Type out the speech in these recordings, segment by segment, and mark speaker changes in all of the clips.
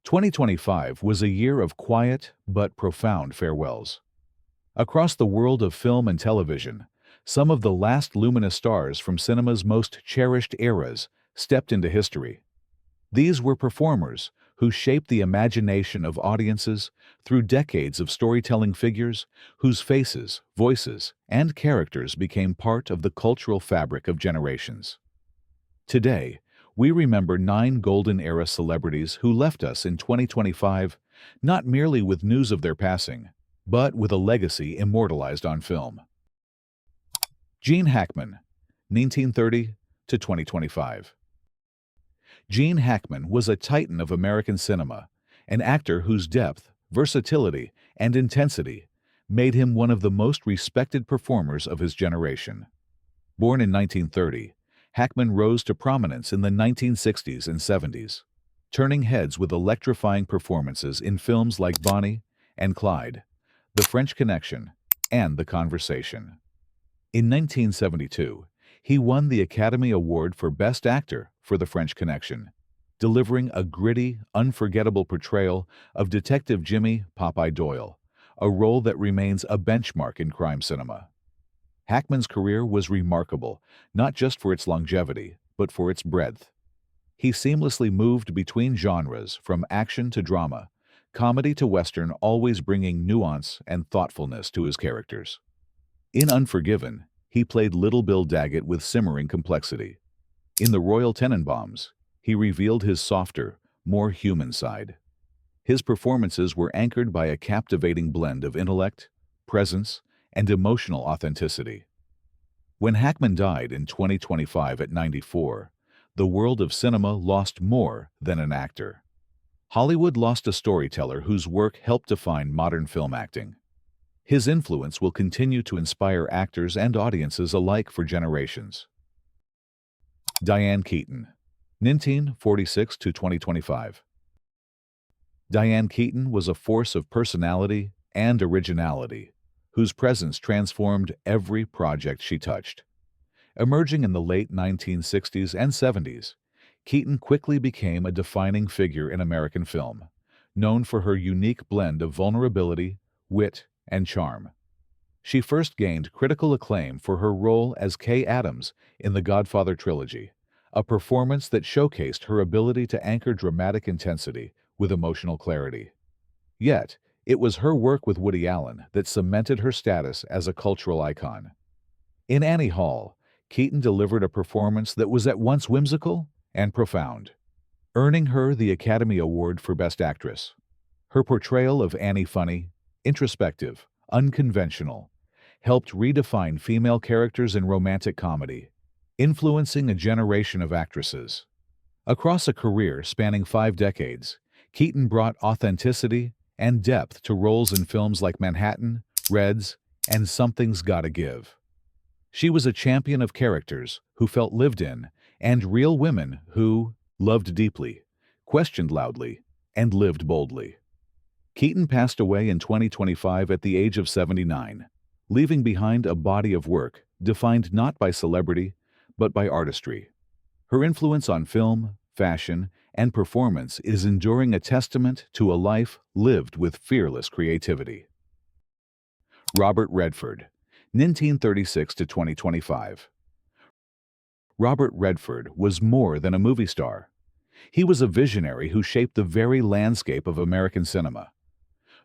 Speaker 1: 2025 was a year of quiet but profound farewells. Across the world of film and television, some of the last luminous stars from cinema's most cherished eras stepped into history. These were performers who shaped the imagination of audiences through decades of storytelling figures whose faces, voices, and characters became part of the cultural fabric of generations. Today, we remember 9 Golden Era celebrities who left us in 2025, not merely with news of their passing, but with a legacy immortalized on film. Gene Hackman, 1930 to 2025. Gene Hackman was a titan of American cinema, an actor whose depth, versatility, and intensity made him one of the most respected performers of his generation. Born in 1930, Hackman rose to prominence in the 1960s and 70s, turning heads with electrifying performances in films like Bonnie and Clyde, The French Connection, and The Conversation. In 1972, he won the Academy Award for Best Actor for The French Connection, delivering a gritty, unforgettable portrayal of Detective Jimmy "Popeye" Doyle, a role that remains a benchmark in crime cinema. Hackman's career was remarkable, not just for its longevity, but for its breadth. He seamlessly moved between genres from action to drama, comedy to western, always bringing nuance and thoughtfulness to his characters. In Unforgiven, he played Little Bill Daggett with simmering complexity. In The Royal Tenenbaums, he revealed his softer, more human side. His performances were anchored by a captivating blend of intellect, presence, and emotional authenticity. When Hackman died in 2025 at 94, the world of cinema lost more than an actor. Hollywood lost a storyteller whose work helped define modern film acting. His influence will continue to inspire actors and audiences alike for generations. Diane Keaton, 1946 to 2025. Diane Keaton was a force of personality and originality, whose presence transformed every project she touched. Emerging in the late 1960s and 70s, Keaton quickly became a defining figure in American film, known for her unique blend of vulnerability, wit, and charm. She first gained critical acclaim for her role as Kay Adams in the Godfather trilogy, a performance that showcased her ability to anchor dramatic intensity with emotional clarity. Yet, it was her work with Woody Allen that cemented her status as a cultural icon. In Annie Hall, Keaton delivered a performance that was at once whimsical and profound, earning her the Academy Award for Best Actress. Her portrayal of Annie funny, introspective, unconventional, helped redefine female characters in romantic comedy, influencing a generation of actresses. Across a career spanning 5 decades, Keaton brought authenticity and depth to roles in films like Manhattan, Reds, and Something's Gotta Give. She was a champion of characters who felt lived in, and real women who loved deeply, questioned loudly, and lived boldly. Keaton passed away in 2025 at the age of 79, leaving behind a body of work defined not by celebrity, but by artistry. Her influence on film, fashion, and performance is enduring, a testament to a life lived with fearless creativity. Robert Redford, 1936 to 2025. Robert Redford was more than a movie star. He was a visionary who shaped the very landscape of American cinema.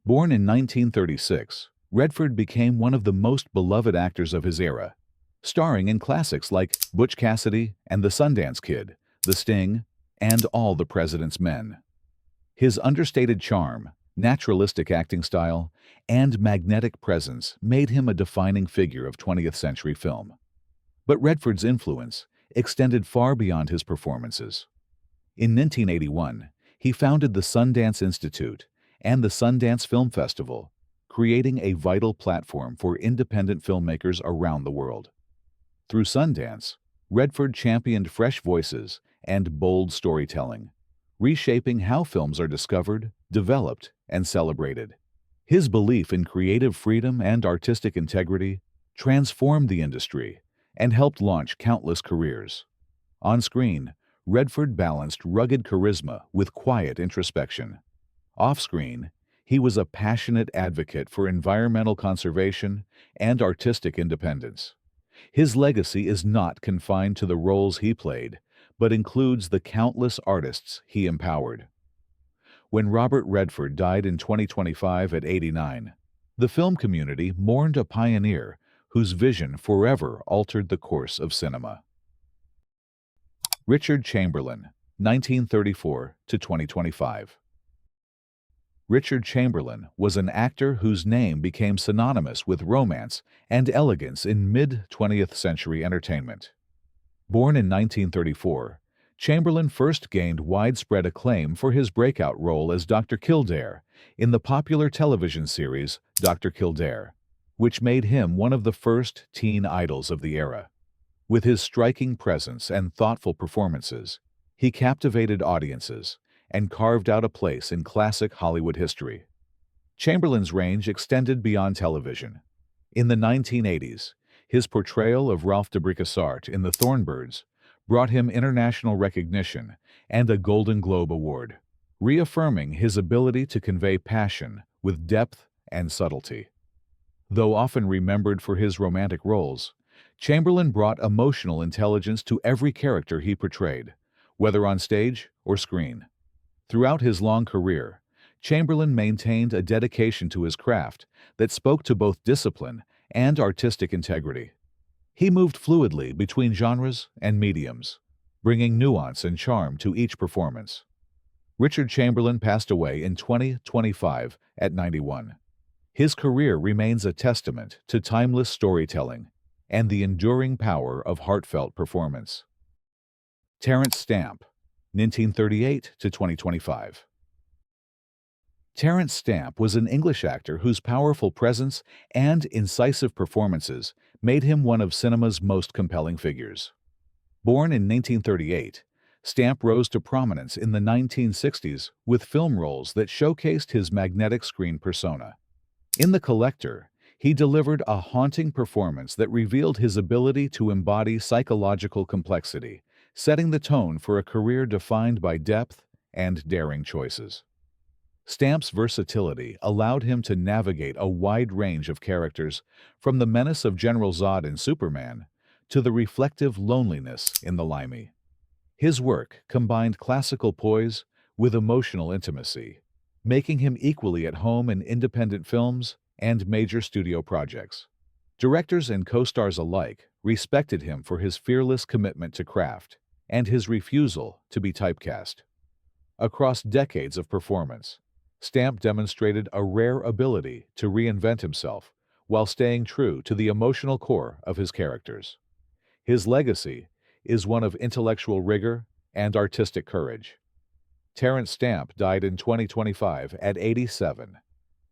Speaker 1: Born in 1936, Redford became one of the most beloved actors of his era, starring in classics like Butch Cassidy and The Sundance Kid, The Sting, and All the President's Men. His understated charm, naturalistic acting style, and magnetic presence made him a defining figure of 20th century film. But Redford's influence extended far beyond his performances. In 1981, he founded the Sundance Institute and the Sundance Film Festival, creating a vital platform for independent filmmakers around the world. Through Sundance, Redford championed fresh voices and bold storytelling, reshaping how films are discovered, developed, and celebrated. His belief in creative freedom and artistic integrity transformed the industry and helped launch countless careers. On screen, Redford balanced rugged charisma with quiet introspection, Off-screen, he was a passionate advocate for environmental conservation and artistic independence. His legacy is not confined to the roles he played, but includes the countless artists he empowered. When Robert Redford died in 2025 at 89, the film community mourned a pioneer whose vision forever altered the course of cinema. Richard Chamberlain, 1934 to 2025. Richard Chamberlain was an actor whose name became synonymous with romance and elegance in mid-20th century entertainment. Born in 1934, Chamberlain first gained widespread acclaim for his breakout role as Dr. Kildare in the popular television series Dr. Kildare, which made him one of the first teen idols of the era. With his striking presence and thoughtful performances, he captivated audiences and carved out a place in classic Hollywood history. Chamberlain's range extended beyond television. In the 1980s, his portrayal of Ralph de Bricassart in The Thornbirds brought him international recognition and a Golden Globe Award, reaffirming his ability to convey passion with depth and subtlety. Though often remembered for his romantic roles, Chamberlain brought emotional intelligence to every character he portrayed, whether on stage or screen. Throughout his long career, Chamberlain maintained a dedication to his craft that spoke to both discipline and artistic integrity. He moved fluidly between genres and mediums, bringing nuance and charm to each performance. Richard Chamberlain passed away in 2025 at 91. His career remains a testament to timeless storytelling and the enduring power of heartfelt performance. Terrence Stamp, 1938 to 2025. Terrence Stamp was an English actor whose powerful presence and incisive performances made him one of cinema's most compelling figures. Born in 1938, Stamp rose to prominence in the 1960s with film roles that showcased his magnetic screen persona. In The Collector, he delivered a haunting performance that revealed his ability to embody psychological complexity, setting the tone for a career defined by depth and daring choices. Stamp's versatility allowed him to navigate a wide range of characters, from the menace of General Zod in Superman to the reflective loneliness in The Limey. His work combined classical poise with emotional intimacy, making him equally at home in independent films and major studio projects. Directors and co-stars alike respected him for his fearless commitment to craft and his refusal to be typecast. Across decades of performance, Stamp demonstrated a rare ability to reinvent himself while staying true to the emotional core of his characters. His legacy is one of intellectual rigor and artistic courage. Terrence Stamp died in 2025 at 87,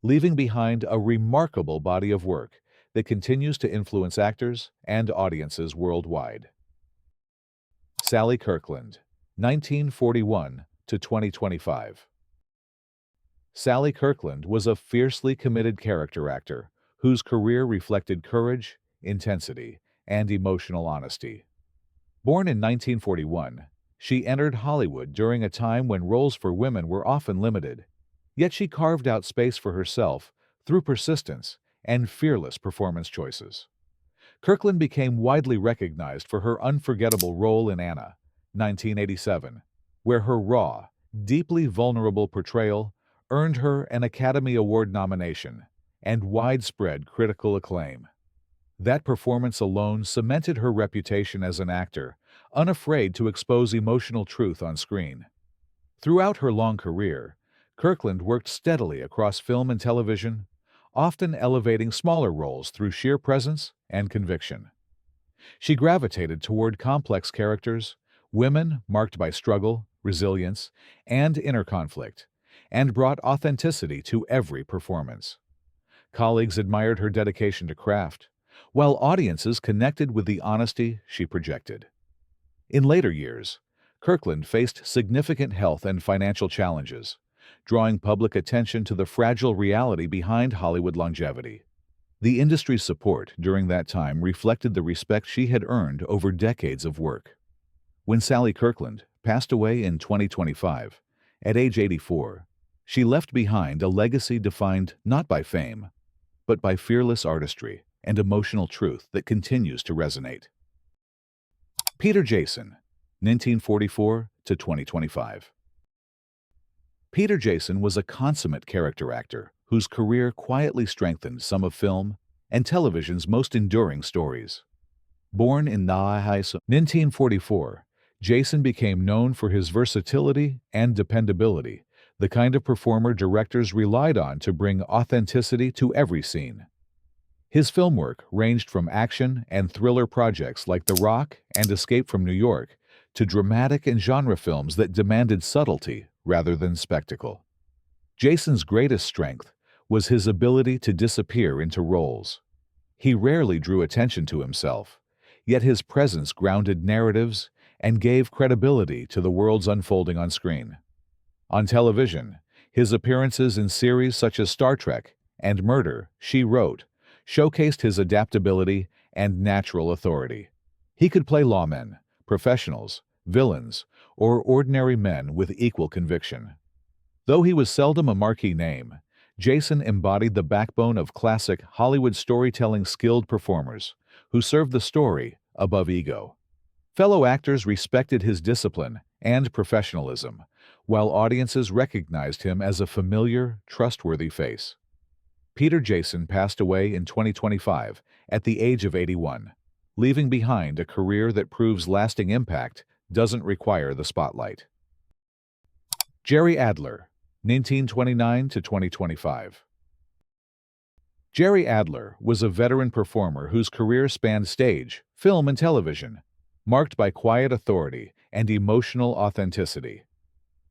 Speaker 1: leaving behind a remarkable body of work that continues to influence actors and audiences worldwide. Sally Kirkland, 1941 to 2025. Sally Kirkland was a fiercely committed character actor whose career reflected courage, intensity, and emotional honesty. Born in 1941, she entered Hollywood during a time when roles for women were often limited, yet she carved out space for herself through persistence and fearless performance choices. Kirkland became widely recognized for her unforgettable role in Anna, 1987, where her raw, deeply vulnerable portrayal earned her an Academy Award nomination and widespread critical acclaim. That performance alone cemented her reputation as an actor, unafraid to expose emotional truth on screen. Throughout her long career, Kirkland worked steadily across film and television, often elevating smaller roles through sheer presence and conviction. She gravitated toward complex characters, women marked by struggle, resilience, and inner conflict, and brought authenticity to every performance. Colleagues admired her dedication to craft, while audiences connected with the honesty she projected. In later years, Kirkland faced significant health and financial challenges, drawing public attention to the fragile reality behind Hollywood longevity. The industry's support during that time reflected the respect she had earned over decades of work. When Sally Kirkland passed away in 2025, at age 84, She left behind a legacy defined not by fame, but by fearless artistry and emotional truth that continues to resonate. Peter Jason, 1944 to 2025. Peter Jason was a consummate character actor whose career quietly strengthened some of film and television's most enduring stories. Born in Naihai, 1944, Jason became known for his versatility and dependability, the kind of performer directors relied on to bring authenticity to every scene. His film work ranged from action and thriller projects like The Rock and Escape from New York to dramatic and genre films that demanded subtlety rather than spectacle. Jason's greatest strength was his ability to disappear into roles. He rarely drew attention to himself, yet his presence grounded narratives and gave credibility to the worlds unfolding on screen. On television, his appearances in series such as Star Trek and Murder, She Wrote showcased his adaptability and natural authority. He could play lawmen, professionals, villains, or ordinary men with equal conviction. Though he was seldom a marquee name, Jason embodied the backbone of classic Hollywood storytelling skilled performers who served the story above ego. Fellow actors respected his discipline and professionalism, while audiences recognized him as a familiar, trustworthy face. Peter Jason passed away in 2025 at the age of 81, leaving behind a career that proves lasting impact doesn't require the spotlight. Jerry Adler, 1929 to 2025. Jerry Adler was a veteran performer whose career spanned stage, film, and television, marked by quiet authority and emotional authenticity.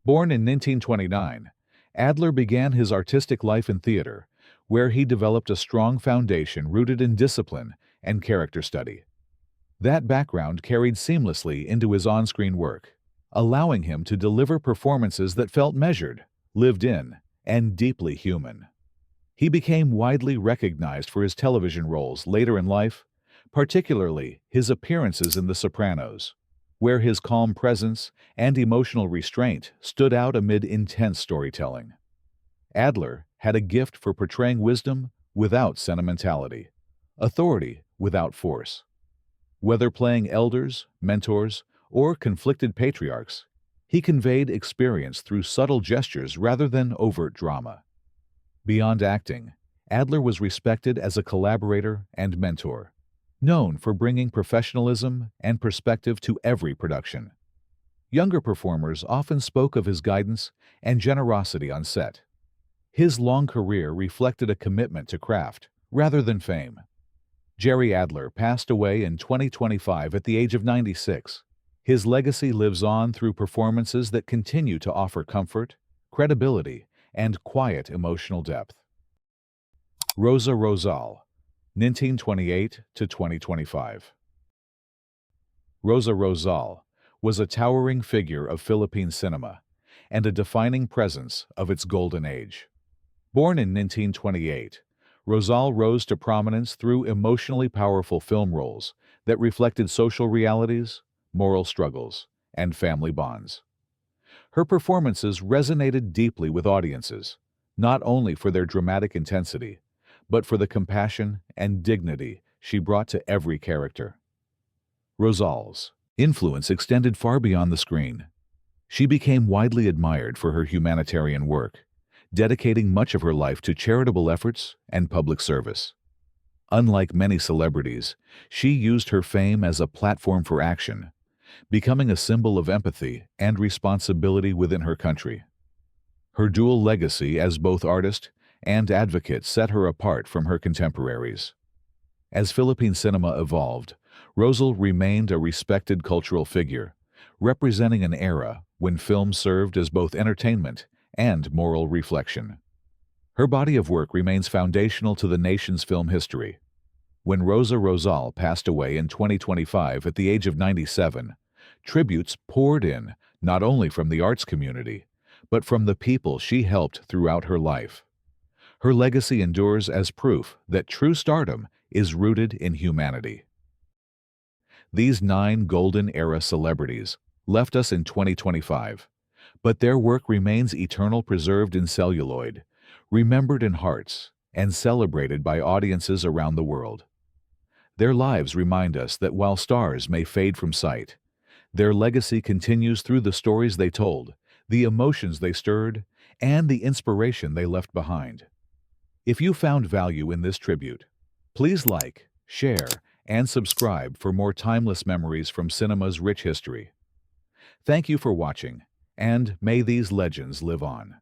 Speaker 1: Born in 1929, Adler began his artistic life in theater, where he developed a strong foundation rooted in discipline and character study. That background carried seamlessly into his on-screen work, allowing him to deliver performances that felt measured, lived in, and deeply human. He became widely recognized for his television roles later in life, particularly his appearances in The Sopranos, where his calm presence and emotional restraint stood out amid intense storytelling. Adler had a gift for portraying wisdom without sentimentality, authority without force. Whether playing elders, mentors, or conflicted patriarchs, he conveyed experience through subtle gestures rather than overt drama. Beyond acting, Adler was respected as a collaborator and mentor, known for bringing professionalism and perspective to every production. Younger performers often spoke of his guidance and generosity on set. His long career reflected a commitment to craft rather than fame. Jerry Adler passed away in 2025 at the age of 96. His legacy lives on through performances that continue to offer comfort, credibility, and quiet emotional depth. Rosa Rosal, 1928 to 2025. Rosa Rosal was a towering figure of Philippine cinema and a defining presence of its golden age. Born in 1928, Rosal rose to prominence through emotionally powerful film roles that reflected social realities, moral struggles, and family bonds. Her performances resonated deeply with audiences, not only for their dramatic intensity, but for the compassion and dignity she brought to every character. Rosal's influence extended far beyond the screen. She became widely admired for her humanitarian work, dedicating much of her life to charitable efforts and public service. Unlike many celebrities, she used her fame as a platform for action, becoming a symbol of empathy and responsibility within her country. Her dual legacy as both artist and advocate set her apart from her contemporaries. As Philippine cinema evolved, Rosal remained a respected cultural figure, representing an era when film served as both entertainment and moral reflection. Her body of work remains foundational to the nation's film history. When Rosa Rosal passed away in 2025 at the age of 97, tributes poured in not only from the arts community, but from the people she helped throughout her life. Her legacy endures as proof that true stardom is rooted in humanity. These 9 Golden Era celebrities left us in 2025, But their work remains eternal, preserved in celluloid, remembered in hearts, and celebrated by audiences around the world. Their lives remind us that while stars may fade from sight, their legacy continues through the stories they told, the emotions they stirred, and the inspiration they left behind. If you found value in this tribute, please like, share, and subscribe for more timeless memories from cinema's rich history. Thank you for watching, and may these legends live on.